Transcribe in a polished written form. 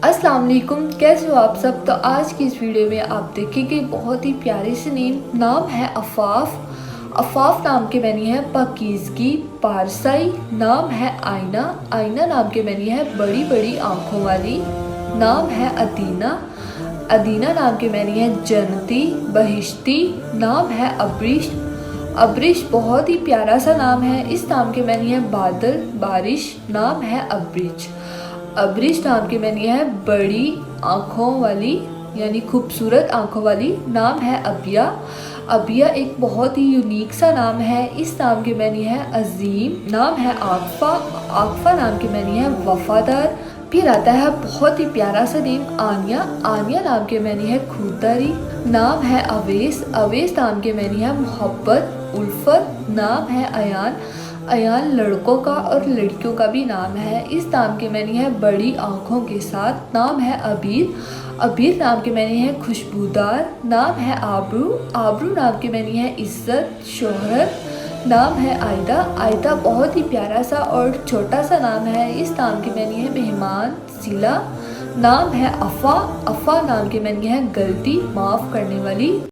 अस्सलाम वालेकुम, कैसे हो आप सब। तो आज की इस वीडियो में आप देखेंगे बहुत ही प्यारे से नाम है अफ़ाफ़। अफ़ाफ़ नाम के मैनी है पाकीज़गी। पारसाई नाम है आईना। आईना नाम के मैनी है बड़ी बड़ी आँखों वाली। नाम है अदीना। अदीना नाम के मैनी है जन्नती। बहिश्ती नाम है अब्रिश। अब्रिश बहुत ही प्यारा सा नाम है। इस नाम के मैनी है बादल। बारिश नाम है अब्रिज। अब्रिश नाम की मैनी है बड़ी आँखों वाली यानी खूबसूरत आँखों वाली। नाम है अबिया। अबिया एक बहुत ही यूनिक सा नाम है। इस नाम की मैनी है अजीम। नाम है आकफा। आकफा नाम की मैनी है वफादार। फिर आता है बहुत ही प्यारा सा नेम आनिया। आनिया नाम के मैनी है खुददारी। नाम है अवेस। अवेस नाम के मैनी है मोहब्बत उल्फत। नाम है अयान। अयान लड़कों का और लड़कियों का भी नाम है। इस नाम के मैनी है बड़ी आँखों के साथ। नाम है अबीर। अबीर नाम के मैनी है खुशबूदार। नाम है आबरू। आबरू नाम के मैनी है इज्जत शोहरत। नाम है आयदा। आयदा बहुत ही प्यारा सा और छोटा सा नाम है। इस नाम के मैनी है मेहमान सिला। नाम है अफ़ा। अफ़ा नाम के मैनी है गलती माफ़ करने वाली।